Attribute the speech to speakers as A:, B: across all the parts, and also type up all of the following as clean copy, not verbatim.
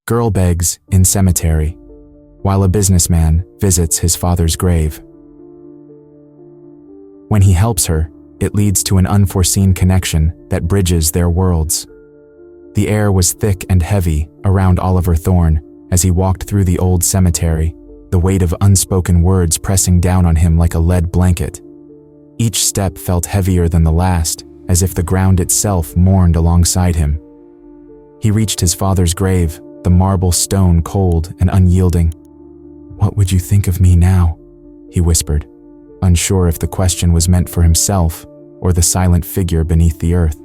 A: Girl begs in cemetery, while a businessman visits his father's grave. When he helps her, it leads to an unforeseen connection that bridges their worlds. The air was thick and heavy around Oliver Thorne as he walked through the old cemetery, the weight of unspoken words pressing down on him like a lead blanket. Each step felt heavier than the last, as if the ground itself mourned alongside him. He reached his father's grave, the marble stone cold and unyielding. "What would you think of me now?" he whispered, unsure if the question was meant for himself or the silent figure beneath the earth.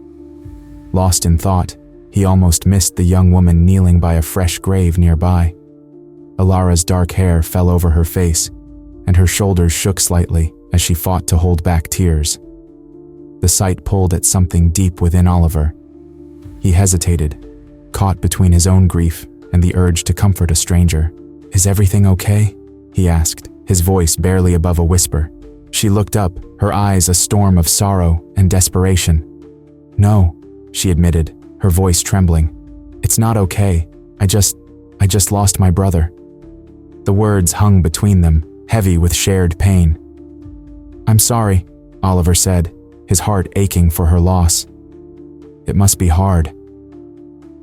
A: Lost in thought, he almost missed the young woman kneeling by a fresh grave nearby. Alara's dark hair fell over her face, and her shoulders shook slightly as she fought to hold back tears. The sight pulled at something deep within Oliver. He hesitated, caught between his own grief and the urge to comfort a stranger. "Is everything okay?" he asked, his voice barely above a whisper. She looked up, her eyes a storm of sorrow and desperation. "No," she admitted, her voice trembling. "It's not okay. I just lost my brother." The words hung between them, heavy with shared pain. "I'm sorry," Oliver said, his heart aching for her loss. "It must be hard."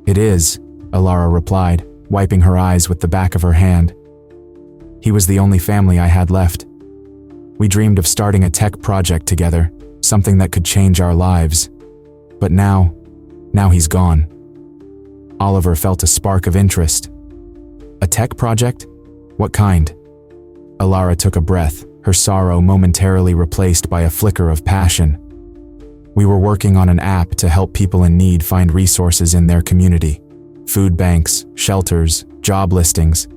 A: "It is," Alara replied, wiping her eyes with the back of her hand. "He was the only family I had left. We dreamed of starting a tech project together, something that could change our lives. But now he's gone." Oliver felt a spark of interest. "A tech project? What kind?" Alara took a breath, her sorrow momentarily replaced by a flicker of passion. "We were working on an app to help people in need find resources in their community. Food banks, shelters, job listings.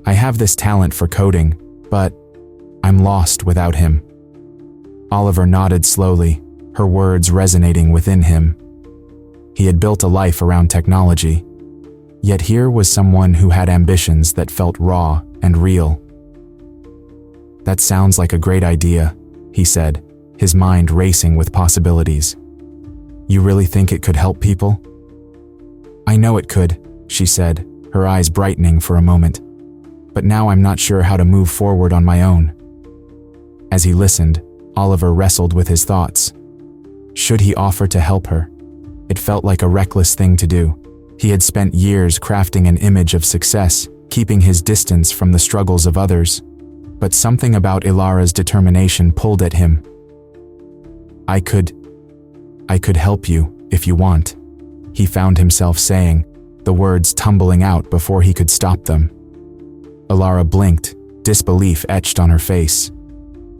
A: I have this talent for coding, but I'm lost without him." Oliver nodded slowly, her words resonating within him. He had built a life around technology, yet here was someone who had ambitions that felt raw and real. "That sounds like a great idea," he said, his mind racing with possibilities. "You really think it could help people?" "I know it could," she said, her eyes brightening for a moment. "But now I'm not sure how to move forward on my own." As he listened, Oliver wrestled with his thoughts. Should he offer to help her? It felt like a reckless thing to do. He had spent years crafting an image of success, keeping his distance from the struggles of others. But something about Ilara's determination pulled at him. I could help you, if you want," he found himself saying, the words tumbling out before he could stop them. Alara blinked, disbelief etched on her face.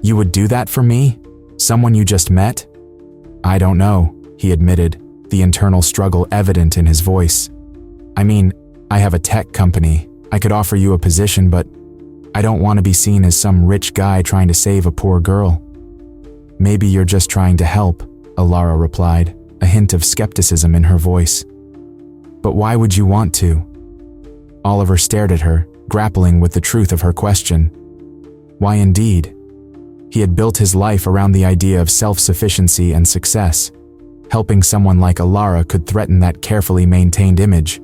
A: "You would do that for me? Someone you just met?" "I don't know," he admitted, the internal struggle evident in his voice. "I mean, I have a tech company. I could offer you a position, but I don't want to be seen as some rich guy trying to save a poor girl." "Maybe you're just trying to help," Alara replied, a hint of skepticism in her voice. "But why would you want to?" Oliver stared at her, grappling with the truth of her question. Why indeed? He had built his life around the idea of self-sufficiency and success. Helping someone like Alara could threaten that carefully maintained image.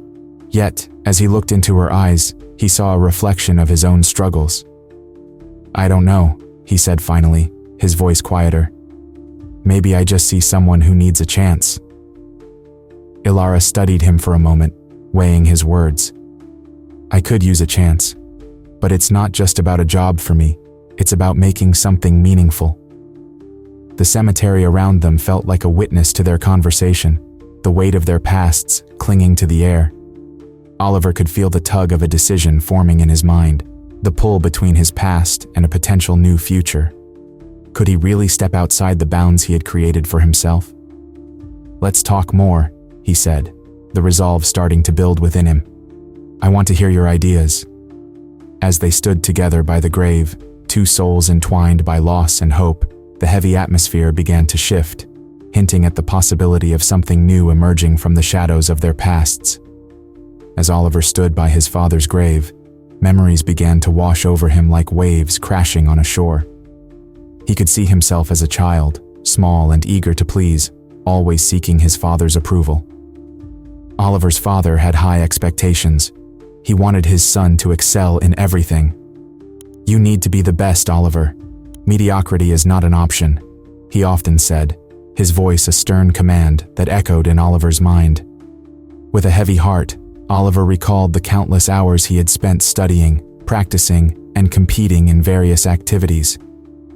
A: Yet, as he looked into her eyes, he saw a reflection of his own struggles. "I don't know," he said finally, his voice quieter. "Maybe I just see someone who needs a chance." Ilara studied him for a moment, weighing his words. "I could use a chance, but it's not just about a job for me. It's about making something meaningful." The cemetery around them felt like a witness to their conversation, the weight of their pasts clinging to the air. Oliver could feel the tug of a decision forming in his mind, the pull between his past and a potential new future. Could he really step outside the bounds he had created for himself? "Let's talk more," he said, the resolve starting to build within him. "I want to hear your ideas." As they stood together by the grave, two souls entwined by loss and hope, the heavy atmosphere began to shift, hinting at the possibility of something new emerging from the shadows of their pasts. As Oliver stood by his father's grave, memories began to wash over him like waves crashing on a shore. He could see himself as a child, small and eager to please, always seeking his father's approval. Oliver's father had high expectations. He wanted his son to excel in everything. "You need to be the best, Oliver. Mediocrity is not an option," he often said, his voice a stern command that echoed in Oliver's mind. With a heavy heart, Oliver recalled the countless hours he had spent studying, practicing, and competing in various activities.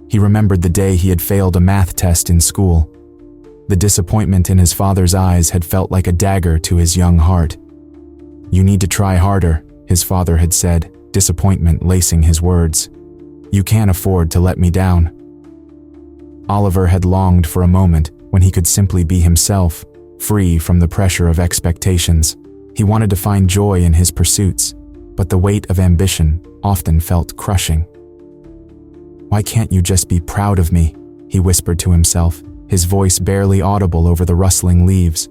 A: He remembered the day he had failed a math test in school. The disappointment in his father's eyes had felt like a dagger to his young heart. "You need to try harder," his father had said, disappointment lacing his words. "You can't afford to let me down." Oliver had longed for a moment when he could simply be himself, free from the pressure of expectations. He wanted to find joy in his pursuits, but the weight of ambition often felt crushing. "Why can't you just be proud of me?" he whispered to himself, his voice barely audible over the rustling leaves.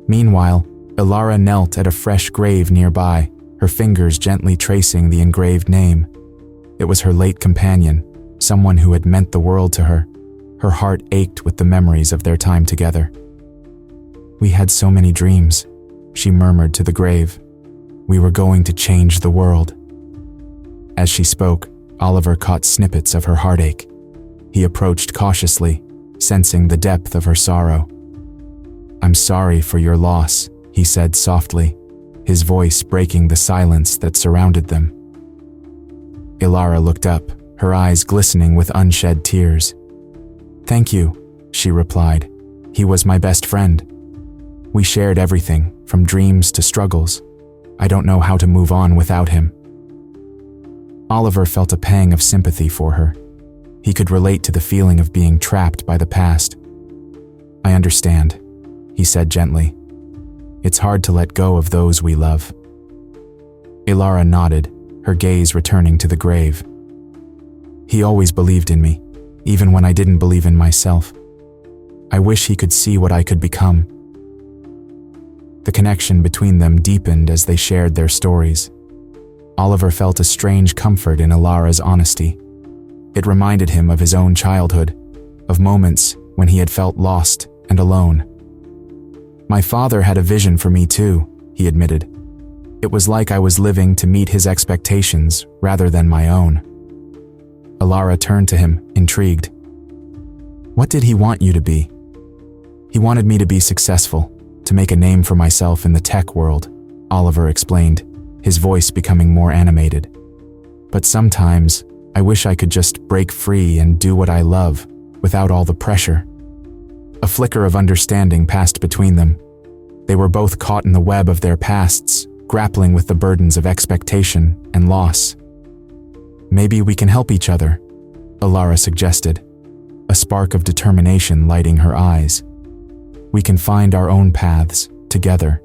A: Meanwhile, Ilara knelt at a fresh grave nearby, her fingers gently tracing the engraved name. It was her late companion, someone who had meant the world to her. Her heart ached with the memories of their time together. "We had so many dreams," she murmured to the grave. "We were going to change the world." As she spoke, Oliver caught snippets of her heartache. He approached cautiously, sensing the depth of her sorrow. "I'm sorry for your loss," he said softly, his voice breaking the silence that surrounded them. Ilara looked up, her eyes glistening with unshed tears. "Thank you," she replied. "He was my best friend. We shared everything, from dreams to struggles. I don't know how to move on without him." Oliver felt a pang of sympathy for her. He could relate to the feeling of being trapped by the past. "I understand," he said gently. "It's hard to let go of those we love." Ilara nodded, her gaze returning to the grave. "He always believed in me, even when I didn't believe in myself. I wish he could see what I could become." The connection between them deepened as they shared their stories. Oliver felt a strange comfort in Ilara's honesty. It reminded him of his own childhood, of moments when he had felt lost and alone. "My father had a vision for me too," he admitted. "It was like I was living to meet his expectations rather than my own." Ilara turned to him, intrigued. "What did he want you to be?" "He wanted me to be successful, to make a name for myself in the tech world," Oliver explained, his voice becoming more animated. "But sometimes, I wish I could just break free and do what I love, without all the pressure." A flicker of understanding passed between them. They were both caught in the web of their pasts, grappling with the burdens of expectation and loss. "Maybe we can help each other," Ilara suggested, a spark of determination lighting her eyes. "We can find our own paths, together."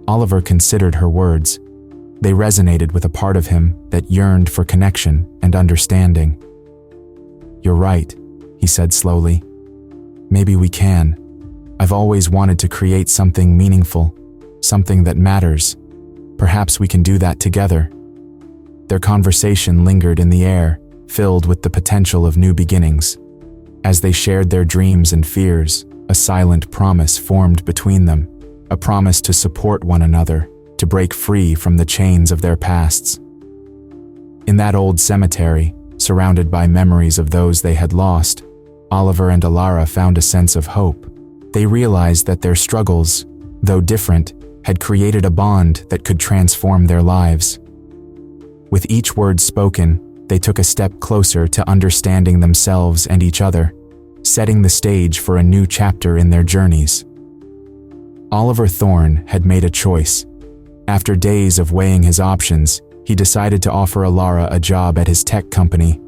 A: Oliver considered her words. They resonated with a part of him that yearned for connection and understanding. "You're right," he said slowly. "Maybe we can. I've always wanted to create something meaningful, something that matters. Perhaps we can do that together." Their conversation lingered in the air, filled with the potential of new beginnings. As they shared their dreams and fears, a silent promise formed between them, a promise to support one another, to break free from the chains of their pasts. In that old cemetery, surrounded by memories of those they had lost, Oliver and Ilara found a sense of hope. They realized that their struggles, though different, had created a bond that could transform their lives. With each word spoken, they took a step closer to understanding themselves and each other, setting the stage for a new chapter in their journeys. Oliver Thorne had made a choice. After days of weighing his options, he decided to offer Ilara a job at his tech company.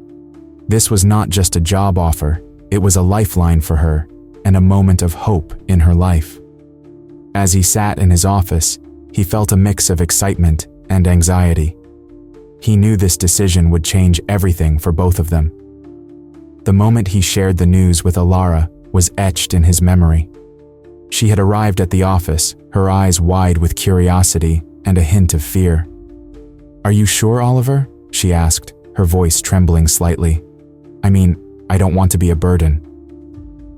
A: This was not just a job offer, it was a lifeline for her, and a moment of hope in her life. As he sat in his office, he felt a mix of excitement and anxiety. He knew this decision would change everything for both of them. The moment he shared the news with Ilara was etched in his memory. She had arrived at the office, her eyes wide with curiosity and a hint of fear. "Are you sure, Oliver?" she asked, her voice trembling slightly. I don't want to be a burden."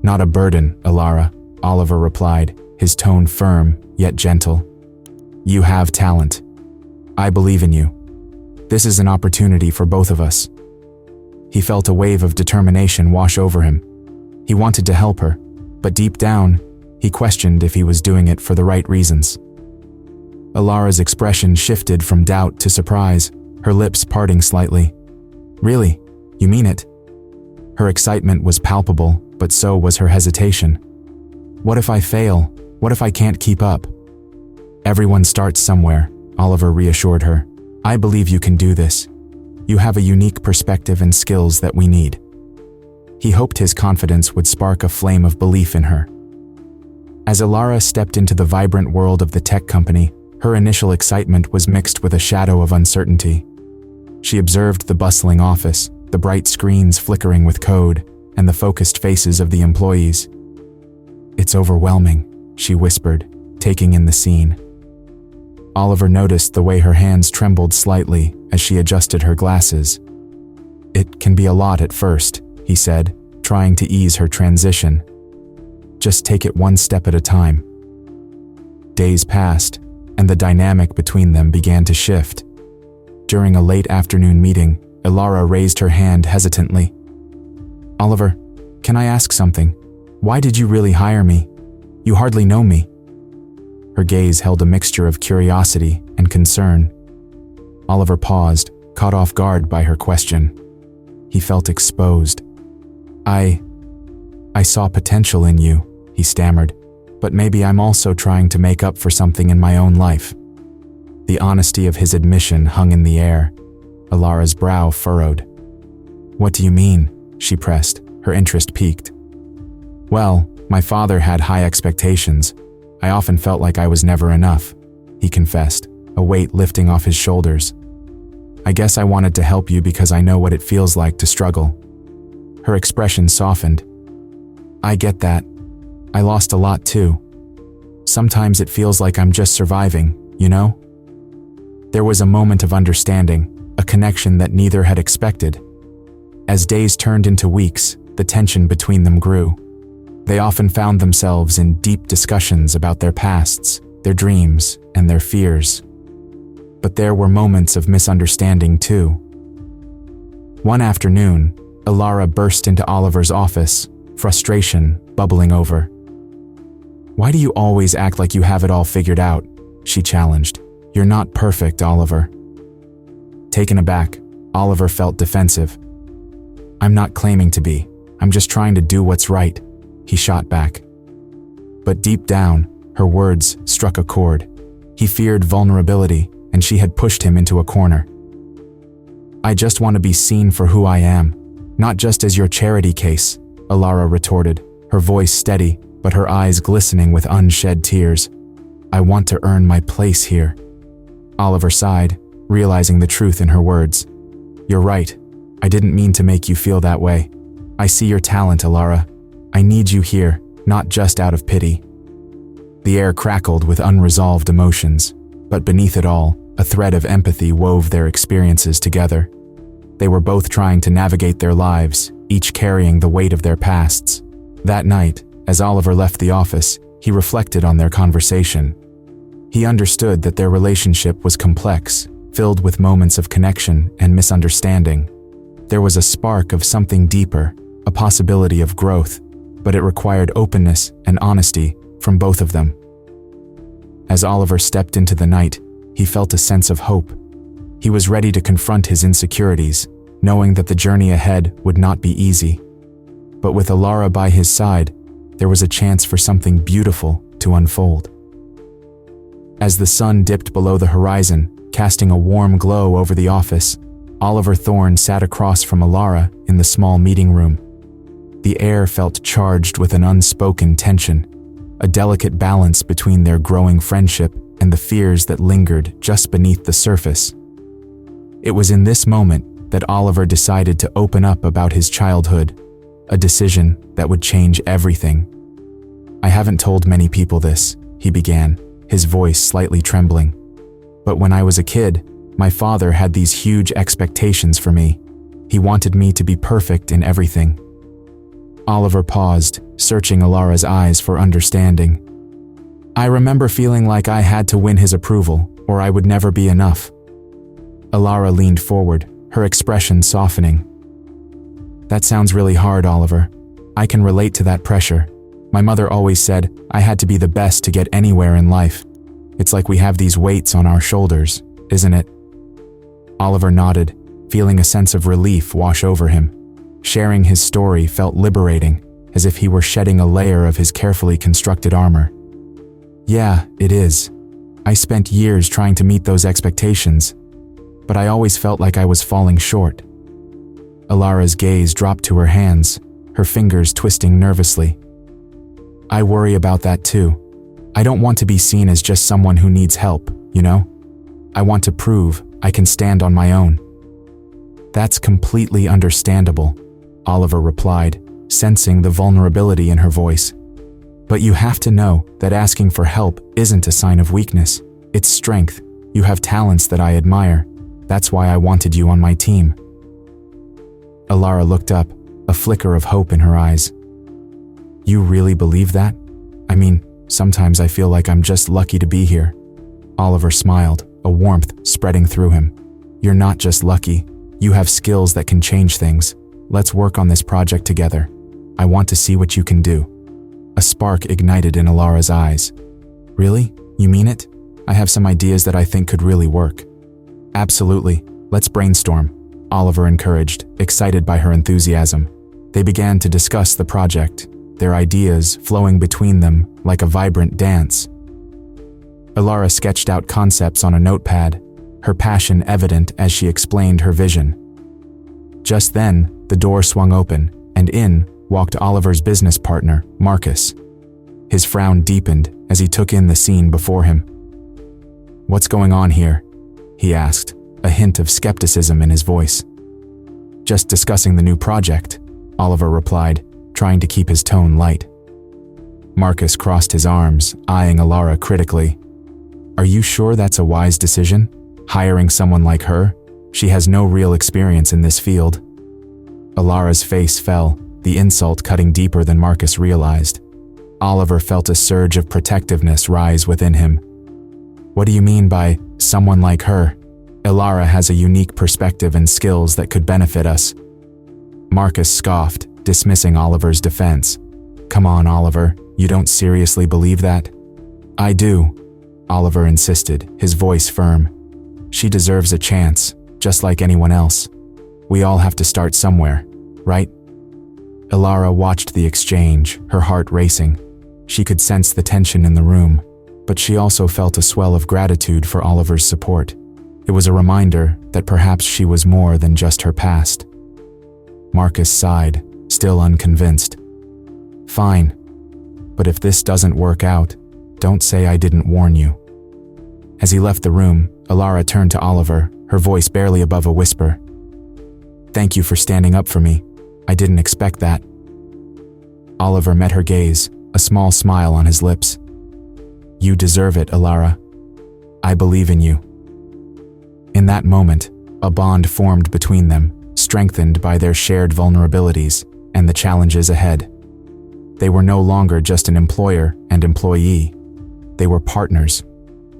A: "Not a burden, Ilara," Oliver replied, his tone firm yet gentle. "You have talent. I believe in you. This is an opportunity for both of us." He felt a wave of determination wash over him. He wanted to help her, but deep down, he questioned if he was doing it for the right reasons. Alara's expression shifted from doubt to surprise, her lips parting slightly. "Really? You mean it?" Her excitement was palpable, but so was her hesitation. "What if I fail? What if I can't keep up?" "Everyone starts somewhere," Oliver reassured her. "I believe you can do this. You have a unique perspective and skills that we need." He hoped his confidence would spark a flame of belief in her. As Alara stepped into the vibrant world of the tech company, her initial excitement was mixed with a shadow of uncertainty. She observed the bustling office, the bright screens flickering with code, and the focused faces of the employees. "It's overwhelming," she whispered, taking in the scene. Oliver noticed the way her hands trembled slightly as she adjusted her glasses. "It can be a lot at first," he said, trying to ease her transition. "Just take it one step at a time." Days passed, and the dynamic between them began to shift. During a late afternoon meeting, Alara raised her hand hesitantly. "Oliver, can I ask something? Why did you really hire me? You hardly know me." Her gaze held a mixture of curiosity and concern. Oliver paused, caught off guard by her question. He felt exposed. I saw potential in you," he stammered, "but maybe I'm also trying to make up for something in my own life." The honesty of his admission hung in the air. Alara's brow furrowed. "What do you mean?" she pressed, her interest piqued. "Well, my father had high expectations. I often felt like I was never enough," he confessed, a weight lifting off his shoulders. "I guess I wanted to help you because I know what it feels like to struggle." Her expression softened. "I get that. I lost a lot too. Sometimes it feels like I'm just surviving, you know?" There was a moment of understanding, a connection that neither had expected. As days turned into weeks, the tension between them grew. They often found themselves in deep discussions about their pasts, their dreams, and their fears. But there were moments of misunderstanding too. One afternoon, Alara burst into Oliver's office, frustration bubbling over. "Why do you always act like you have it all figured out?" she challenged. "You're not perfect, Oliver." Taken aback, Oliver felt defensive. "I'm not claiming to be. I'm just trying to do what's right," he shot back. But deep down, her words struck a chord. He feared vulnerability, and she had pushed him into a corner. "I just want to be seen for who I am, not just as your charity case," Alara retorted, her voice steady, but her eyes glistening with unshed tears. "I want to earn my place here." Oliver sighed, realizing the truth in her words. "You're right. I didn't mean to make you feel that way. I see your talent, Alara. I need you here, not just out of pity." The air crackled with unresolved emotions, but beneath it all, a thread of empathy wove their experiences together. They were both trying to navigate their lives, each carrying the weight of their pasts. That night, as Oliver left the office, he reflected on their conversation. He understood that their relationship was complex, filled with moments of connection and misunderstanding. There was a spark of something deeper, a possibility of growth, but it required openness and honesty from both of them. As Oliver stepped into the night, he felt a sense of hope. He was ready to confront his insecurities, knowing that the journey ahead would not be easy. But with Alara by his side, there was a chance for something beautiful to unfold. As the sun dipped below the horizon, casting a warm glow over the office, Oliver Thorne sat across from Alara in the small meeting room. The air felt charged with an unspoken tension, a delicate balance between their growing friendship and the fears that lingered just beneath the surface. It was in this moment that Oliver decided to open up about his childhood, a decision that would change everything. "I haven't told many people this," he began, his voice slightly trembling. "But when I was a kid, my father had these huge expectations for me. He wanted me to be perfect in everything." Oliver paused, searching Alara's eyes for understanding. "I remember feeling like I had to win his approval, or I would never be enough," Alara leaned forward, her expression softening. That sounds really hard, Oliver. I can relate to that pressure. My mother always said I had to be the best to get anywhere in life. It's like we have these weights on our shoulders, isn't it? Oliver nodded, feeling a sense of relief wash over him. Sharing his story felt liberating, as if he were shedding a layer of his carefully constructed armor. Yeah, it is. I spent years trying to meet those expectations, but I always felt like I was falling short. Alara's gaze dropped to her hands, her fingers twisting nervously. I worry about that too. I don't want to be seen as just someone who needs help, you know? I want to prove I can stand on my own. That's completely understandable, Oliver replied, sensing the vulnerability in her voice. But you have to know that asking for help isn't a sign of weakness. It's strength. You have talents that I admire. That's why I wanted you on my team. Alara looked up, a flicker of hope in her eyes. You really believe that? I mean, sometimes I feel like I'm just lucky to be here. Oliver smiled, a warmth spreading through him. You're not just lucky. You have skills that can change things. Let's work on this project together. I want to see what you can do. A spark ignited in Alara's eyes. Really? You mean it? I have some ideas that I think could really work. Absolutely. Let's brainstorm, Oliver encouraged, excited by her enthusiasm. They began to discuss the project, their ideas flowing between them like a vibrant dance. Alara sketched out concepts on a notepad, her passion evident as she explained her vision. Just then, the door swung open, and in walked Oliver's business partner, Marcus. His frown deepened as he took in the scene before him. What's going on here? He asked, a hint of skepticism in his voice. Just discussing the new project, Oliver replied, trying to keep his tone light. Marcus crossed his arms, eyeing Alara critically. Are you sure that's a wise decision? Hiring someone like her? She has no real experience in this field. Alara's face fell, the insult cutting deeper than Marcus realized. Oliver felt a surge of protectiveness rise within him. What do you mean by someone like her? Alara has a unique perspective and skills that could benefit us. Marcus scoffed, dismissing Oliver's defense. Come on, Oliver, you don't seriously believe that? I do, Oliver insisted, his voice firm. She deserves a chance, just like anyone else. We all have to start somewhere, right? Alara watched the exchange, her heart racing. She could sense the tension in the room, but she also felt a swell of gratitude for Oliver's support. It was a reminder that perhaps she was more than just her past. Marcus sighed, still unconvinced. Fine, but if this doesn't work out, don't say I didn't warn you. As he left the room, Alara turned to Oliver, her voice barely above a whisper. Thank you for standing up for me. I didn't expect that. Oliver met her gaze, a small smile on his lips. You deserve it, Alara. I believe in you. In that moment, a bond formed between them, strengthened by their shared vulnerabilities and the challenges ahead. They were no longer just an employer and employee. They were partners,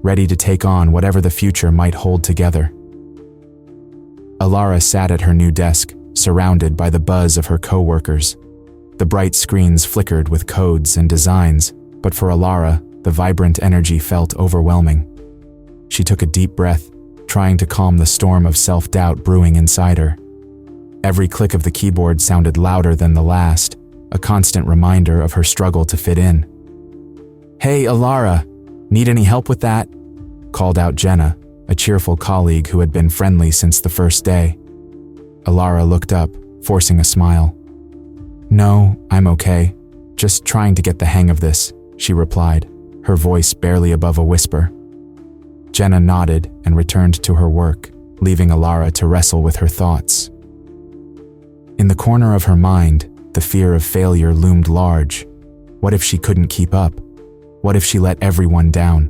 A: ready to take on whatever the future might hold together. Alara sat at her new desk, surrounded by the buzz of her co-workers. The bright screens flickered with codes and designs, but for Alara, the vibrant energy felt overwhelming. She took a deep breath, trying to calm the storm of self-doubt brewing inside her. Every click of the keyboard sounded louder than the last, a constant reminder of her struggle to fit in. Hey, Alara, need any help with that? Called out Jenna, a cheerful colleague who had been friendly since the first day. Alara looked up, forcing a smile. No, I'm okay. Just trying to get the hang of this, she replied, her voice barely above a whisper. Jenna nodded and returned to her work, leaving Alara to wrestle with her thoughts. In the corner of her mind, the fear of failure loomed large. What if she couldn't keep up? What if she let everyone down?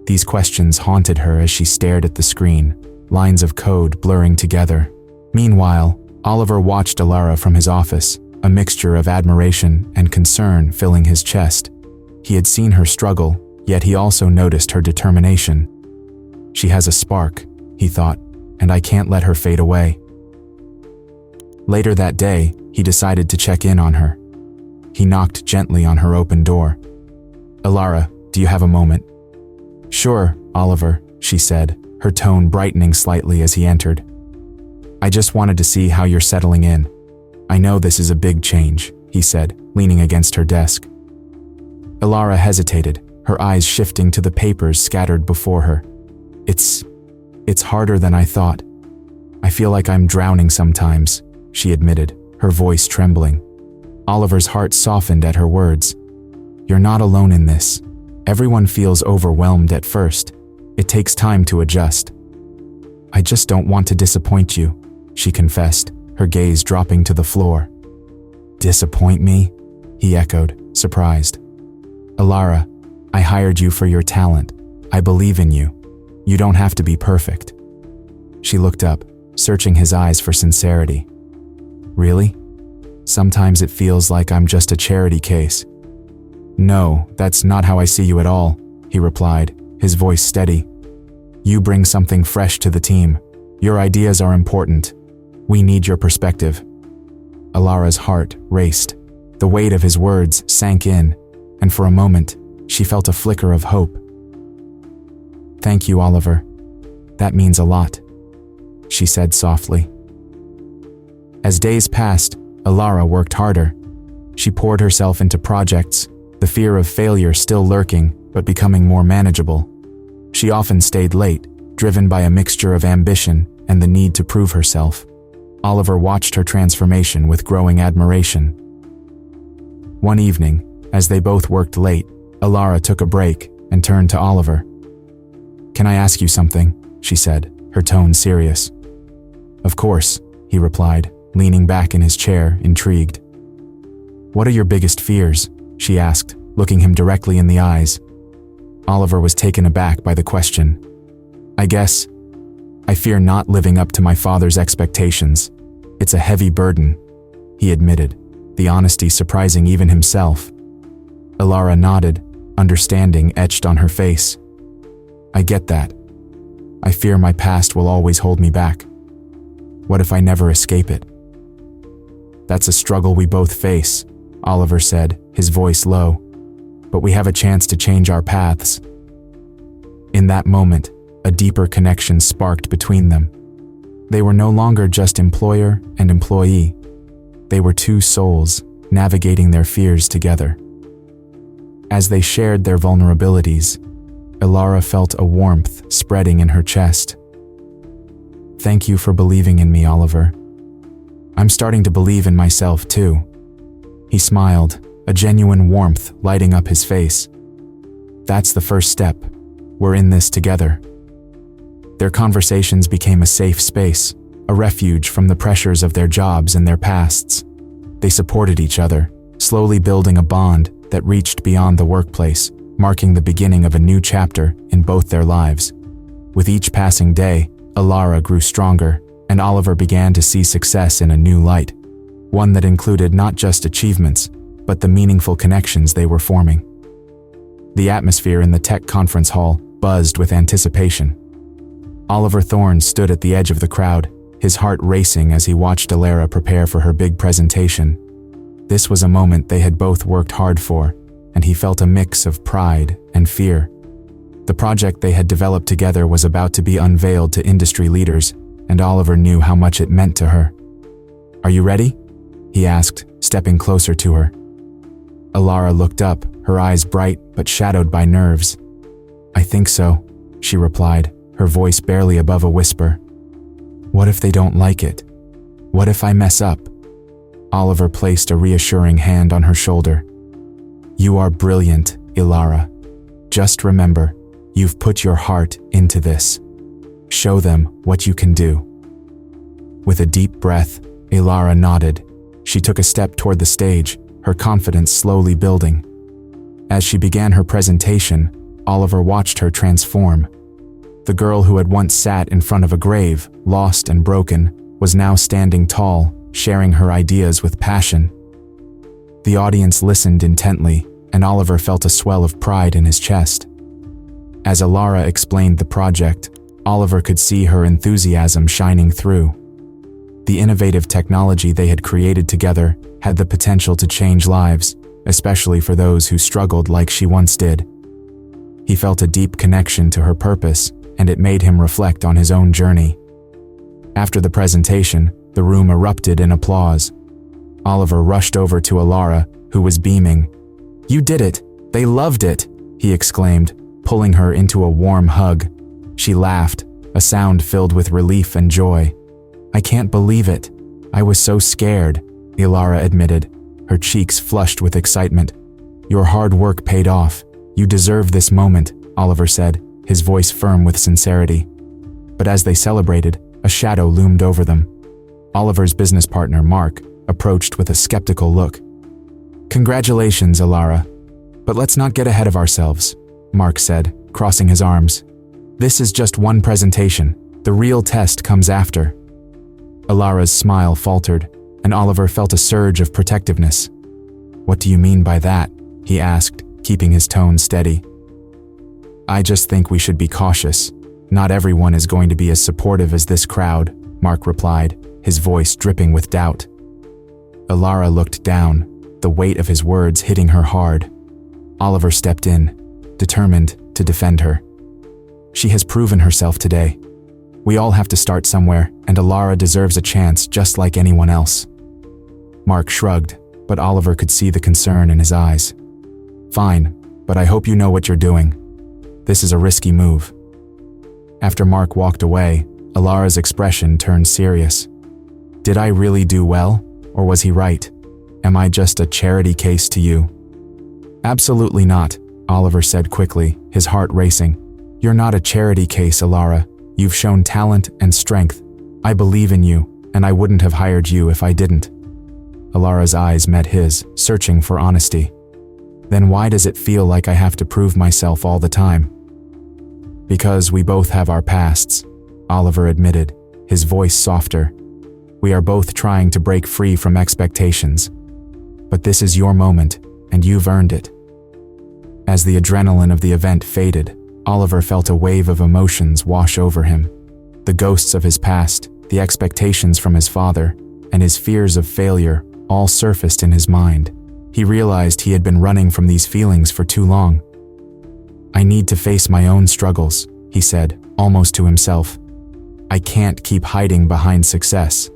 A: These questions haunted her as she stared at the screen, lines of code blurring together. Meanwhile, Oliver watched Alara from his office, a mixture of admiration and concern filling his chest. He had seen her struggle, yet he also noticed her determination. She has a spark, he thought, and I can't let her fade away. Later that day, he decided to check in on her. He knocked gently on her open door. "Alara, do you have a moment?" "Sure, Oliver," she said, her tone brightening slightly as he entered. "I just wanted to see how you're settling in. I know this is a big change," he said, leaning against her desk. Alara hesitated, her eyes shifting to the papers scattered before her. It's harder than I thought. I feel like I'm drowning sometimes," she admitted, her voice trembling. Oliver's heart softened at her words. "You're not alone in this. Everyone feels overwhelmed at first. It takes time to adjust." "I just don't want to disappoint you," she confessed, her gaze dropping to the floor. "Disappoint me?" he echoed, surprised. "Alara, I hired you for your talent. I believe in you. You don't have to be perfect." She looked up, searching his eyes for sincerity. "Really? Sometimes it feels like I'm just a charity case." "No, that's not how I see you at all," he replied, his voice steady. "You bring something fresh to the team. Your ideas are important. We need your perspective." Alara's heart raced. The weight of his words sank in, and for a moment, she felt a flicker of hope. "Thank you, Oliver. That means a lot," she said softly. As days passed, Alara worked harder. She poured herself into projects, the fear of failure still lurking but becoming more manageable. She often stayed late, driven by a mixture of ambition and the need to prove herself. Oliver watched her transformation with growing admiration. One evening, as they both worked late, Alara took a break and turned to Oliver. "Can I ask you something?" she said, her tone serious. "Of course," he replied, leaning back in his chair, intrigued. "What are your biggest fears?" she asked, looking him directly in the eyes. Oliver was taken aback by the question. "I guess I fear not living up to my father's expectations. It's a heavy burden," he admitted, the honesty surprising even himself. Alara nodded, understanding etched on her face. "I get that. I fear my past will always hold me back. What if I never escape it?" "That's a struggle we both face," Oliver said, his voice low. "But we have a chance to change our paths." In that moment, a deeper connection sparked between them. They were no longer just employer and employee. They were two souls, navigating their fears together. As they shared their vulnerabilities, Alara felt a warmth spreading in her chest. "Thank you for believing in me, Oliver. I'm starting to believe in myself too." He smiled, a genuine warmth lighting up his face. "That's the first step. We're in this together." Their conversations became a safe space, a refuge from the pressures of their jobs and their pasts. They supported each other, slowly building a bond that reached beyond the workplace, marking the beginning of a new chapter in both their lives. With each passing day, Alara grew stronger, and Oliver began to see success in a new light, one that included not just achievements, but the meaningful connections they were forming. The atmosphere in the tech conference hall buzzed with anticipation. Oliver Thorne stood at the edge of the crowd, his heart racing as he watched Alara prepare for her big presentation. This was a moment they had both worked hard for, and he felt a mix of pride and fear. The project they had developed together was about to be unveiled to industry leaders, and Oliver knew how much it meant to her. "Are you ready?" he asked, stepping closer to her. Alara looked up, her eyes bright but shadowed by nerves. "I think so," she replied, her voice barely above a whisper. "What if they don't like it? What if I mess up?" Oliver placed a reassuring hand on her shoulder. "You are brilliant, Alara. Just remember, you've put your heart into this. Show them what you can do." With a deep breath, Alara nodded. She took a step toward the stage, her confidence slowly building. As she began her presentation, Oliver watched her transform. The girl who had once sat in front of a grave, lost and broken, was now standing tall, sharing her ideas with passion. The audience listened intently, and Oliver felt a swell of pride in his chest. As Alara explained the project, Oliver could see her enthusiasm shining through. The innovative technology they had created together had the potential to change lives, especially for those who struggled like she once did. He felt a deep connection to her purpose, and it made him reflect on his own journey. After the presentation, the room erupted in applause. Oliver rushed over to Alara, who was beaming. "You did it! They loved it!" he exclaimed, pulling her into a warm hug. She laughed, a sound filled with relief and joy. "I can't believe it. I was so scared," Alara admitted, her cheeks flushed with excitement. "Your hard work paid off. You deserve this moment," Oliver said, his voice firm with sincerity. But as they celebrated, a shadow loomed over them. Oliver's business partner, Mark, approached with a skeptical look. "Congratulations, Alara. But let's not get ahead of ourselves," Mark said, crossing his arms. "This is just one presentation. The real test comes after." Alara's smile faltered, and Oliver felt a surge of protectiveness. "What do you mean by that?" he asked, keeping his tone steady. "I just think we should be cautious. Not everyone is going to be as supportive as this crowd," Mark replied, his voice dripping with doubt. Alara looked down, the weight of his words hitting her hard. Oliver stepped in, determined to defend her. "She has proven herself today. We all have to start somewhere, and Alara deserves a chance just like anyone else." Mark shrugged, but Oliver could see the concern in his eyes. "Fine, but I hope you know what you're doing. This is a risky move." After Mark walked away, Alara's expression turned serious. "Did I really do well, or was he right? Am I just a charity case to you?" "Absolutely not," Oliver said quickly, his heart racing. "You're not a charity case, Alara. You've shown talent and strength. I believe in you, and I wouldn't have hired you if I didn't." Alara's eyes met his, searching for honesty. "Then why does it feel like I have to prove myself all the time?" "Because we both have our pasts," Oliver admitted, his voice softer. "We are both trying to break free from expectations. But this is your moment, and you've earned it." As the adrenaline of the event faded, Oliver felt a wave of emotions wash over him. The ghosts of his past, the expectations from his father, and his fears of failure all surfaced in his mind. He realized he had been running from these feelings for too long. "I need to face my own struggles," he said, almost to himself. "I can't keep hiding behind success."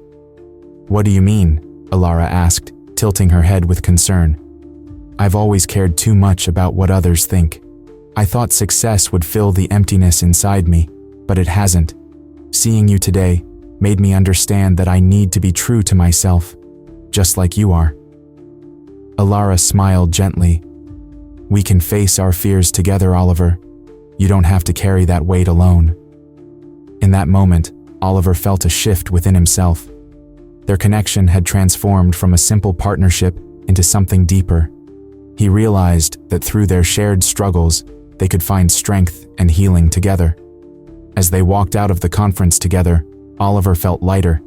A: "What do you mean?" Alara asked, tilting her head with concern. "I've always cared too much about what others think. I thought success would fill the emptiness inside me, but it hasn't. Seeing you today made me understand that I need to be true to myself, just like you are." Alara smiled gently. "We can face our fears together, Oliver. You don't have to carry that weight alone." In that moment, Oliver felt a shift within himself. Their connection had transformed from a simple partnership into something deeper. He realized that through their shared struggles, they could find strength and healing together. As they walked out of the conference together, Oliver felt lighter.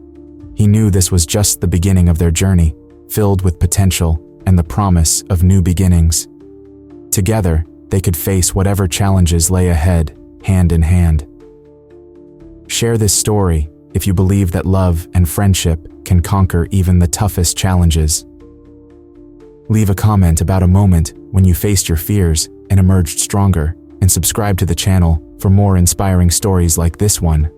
A: He knew this was just the beginning of their journey, filled with potential and the promise of new beginnings. Together, they could face whatever challenges lay ahead, hand in hand. Share this story if you believe that love and friendship can conquer even the toughest challenges. Leave a comment about a moment when you faced your fears and emerged stronger, and subscribe to the channel for more inspiring stories like this one.